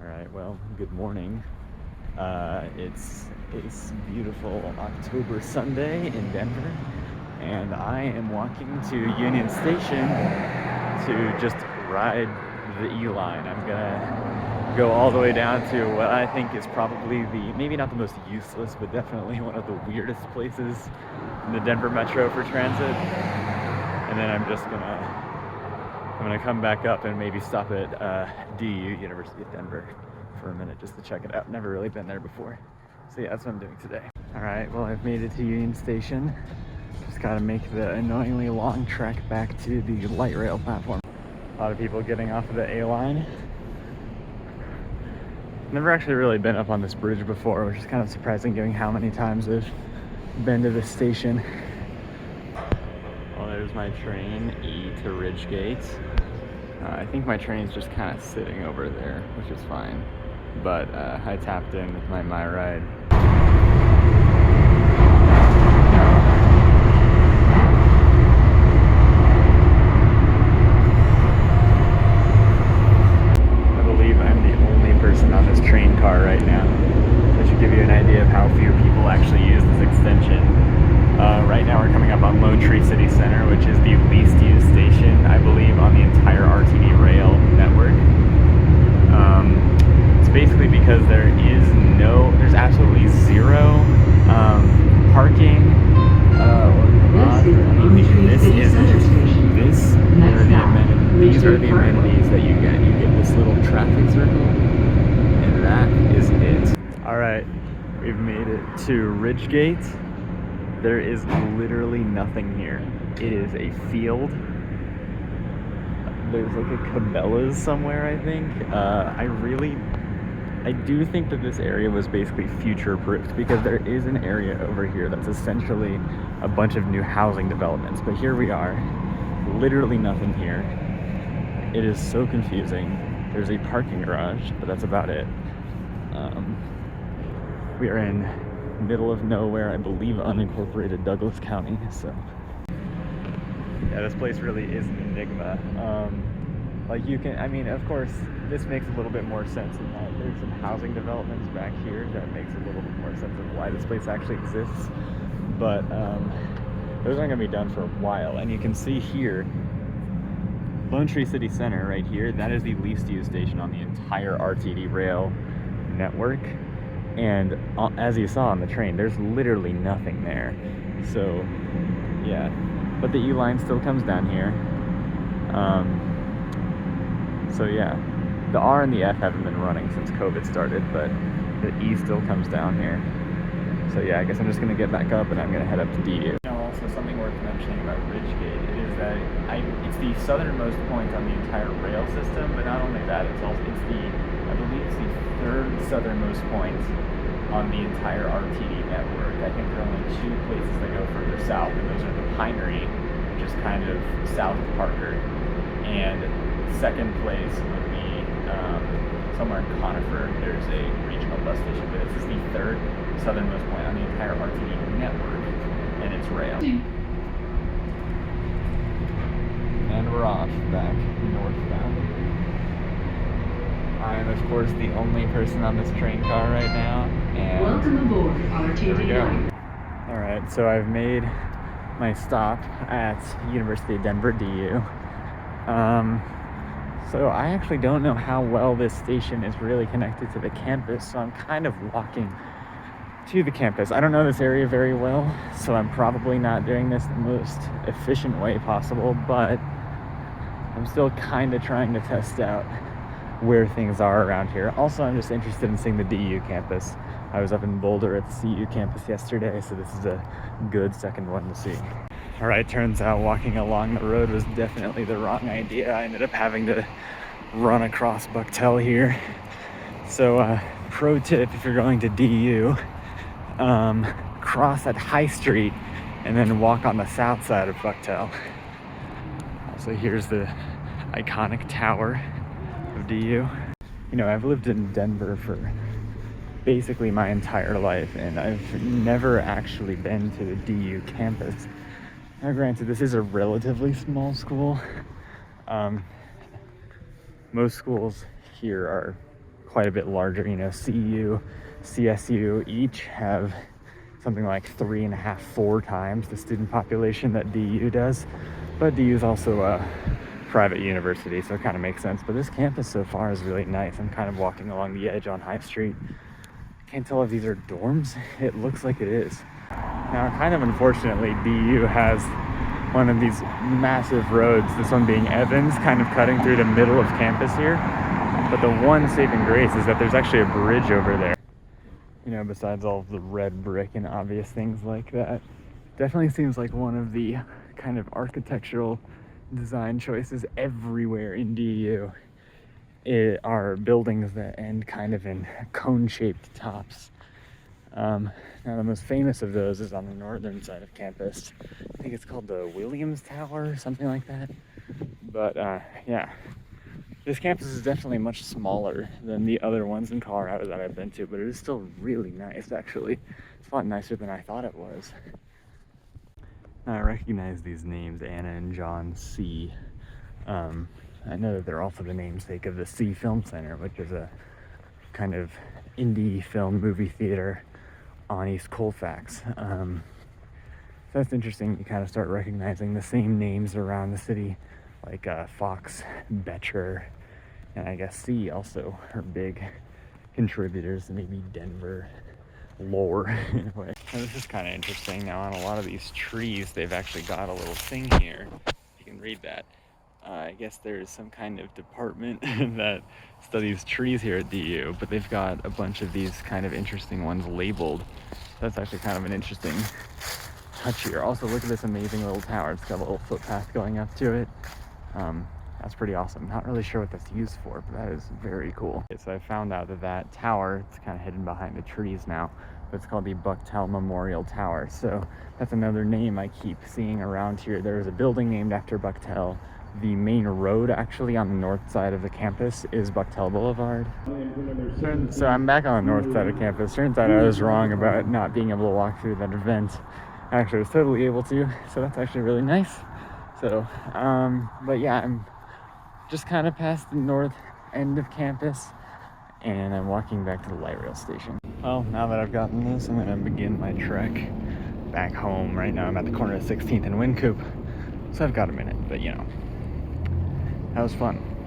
All right, well, good morning. It's beautiful October Sunday in Denver, and I am walking to Union Station to just ride the E line. I'm gonna go all the way down to what I think is probably maybe not the most useless, but definitely one of the weirdest places in the Denver Metro for transit. And then I'm gonna come back up and maybe stop at DU, University of Denver, for a minute just to check it out. Never really been there before. So yeah, that's what I'm doing today. All right, well, I've made it to Union Station. Just gotta make the annoyingly long trek back to the light rail platform. A lot of people getting off of the A line. Never actually really been up on this bridge before, which is kind of surprising given how many times I've been to this station. Well, there's my train, E to RidgeGate. I think my train's just kind of sitting over there, which is fine. But I tapped in with my ride. I believe I'm the only person on this train car right now. That should give you an idea of how few people actually use this extension. Right now we're coming up on Lone Tree City Center, which is the least used station, I believe, on the entire RTD rail network. It's basically because there's absolutely zero parking or garage or anything. These are the amenities that you get. You get this little traffic circle, and that is it. All right, we've made it to RidgeGate. There is literally nothing here. It is a field. There's like a Cabela's somewhere, I think. I do think that this area was basically future-proofed because there is an area over here that's essentially a bunch of new housing developments. But here we are, literally nothing here. It is so confusing. There's a parking garage, but that's about it. We are in middle of nowhere, I believe unincorporated Douglas County, so yeah, this place really is an enigma. Of course this makes a little bit more sense in that there's some housing developments back here that makes a little bit more sense of why this place actually exists, but those aren't going to be done for a while. And you can see here Lone Tree City Center right here, that is the least used station on the entire RTD rail network. And as you saw on the train, there's literally nothing there. So, yeah. But the E line still comes down here. So, yeah. The R and the F haven't been running since COVID started, but the E still comes down here. So, yeah, I guess I'm just going to get back up and I'm going to head up to DU. Also, something worth mentioning about RidgeGate is that it's the southernmost point on the entire rail system, but not only that, I believe it's the third southernmost point on the entire RTD network. I think there are only two places that go further south, and those are the Pinery, which is kind of south of Parker, and second place would be somewhere in Conifer. There's a regional bus station, but this is the third southernmost point on the entire RTD network, and it's rail. And we're off back northbound. I am, of course, the only person on this train car right now, and welcome aboard RTD. Here we go. All right, so I've made my stop at University of Denver, DU. So I actually don't know how well this station is really connected to the campus, so I'm kind of walking to the campus. I don't know this area very well, so I'm probably not doing this the most efficient way possible, but I'm still kind of trying to test out where things are around here. Also, I'm just interested in seeing the DU campus. I was up in Boulder at the CU campus yesterday, so this is a good second one to see. All right, turns out walking along the road was definitely the wrong idea. I ended up having to run across Bucktel here. So pro tip, if you're going to DU, cross at High Street and then walk on the south side of Bucktel. So here's the iconic tower of DU. You know, I've lived in Denver for basically my entire life, and I've never actually been to the DU campus. Now, granted, this is a relatively small school. Most schools here are quite a bit larger. You know, CU, CSU each have something like 3.5, 4 times the student population that DU does. But DU is also a private university, so it kind of makes sense. But this campus so far is really nice. I'm kind of walking along the edge on High Street. Can't tell if these are dorms. It looks like it is. Now, kind of unfortunately, DU has one of these massive roads, this one being Evans, kind of cutting through the middle of campus here. But the one saving grace is that there's actually a bridge over there. You know, besides all of the red brick and obvious things like that. Definitely seems like one of the kind of architectural design choices everywhere in DU. Are buildings that end kind of in cone-shaped tops. Now the most famous of those is on the northern side of campus. I think it's called the Williams Tower or something like that. But yeah, this campus is definitely much smaller than the other ones in Colorado that I've been to, but it is still really nice actually. It's a lot nicer than I thought it was. Now I recognize these names, Anna and John C. I know that they're also the namesake of the C Film Center, which is a kind of indie film movie theater on East Colfax. So that's interesting. You kind of start recognizing the same names around the city, like Fox, Betcher, and I guess C also are big contributors, maybe Denver, lore in a way. Now, this is kind of interesting. Now on a lot of these trees, they've actually got a little thing here. You can read that. I guess there's some kind of department that studies trees here at DU, but they've got a bunch of these kind of interesting ones labeled. That's actually kind of an interesting touch here. Also, look at this amazing little tower. It's got a little footpath going up to it. That's pretty awesome. Not really sure what that's used for, but that is very cool. Okay, so I found out that that tower, it's kind of hidden behind the trees now, but it's called the Bucktel Memorial Tower. So that's another name I keep seeing around here. There's a building named after Bucktel. The main road actually on the north side of the campus is Bucktel Boulevard. So I'm back on the north side of campus. Turns out I was wrong about not being able to walk through that event. I actually was totally able to, so that's actually really nice. So, but yeah, I'm just kind of past the north end of campus, and I'm walking back to the light rail station. Well, now that I've gotten this, I'm gonna begin my trek back home. Right now I'm at the corner of 16th and Wynkoop, so I've got a minute, but you know, that was fun.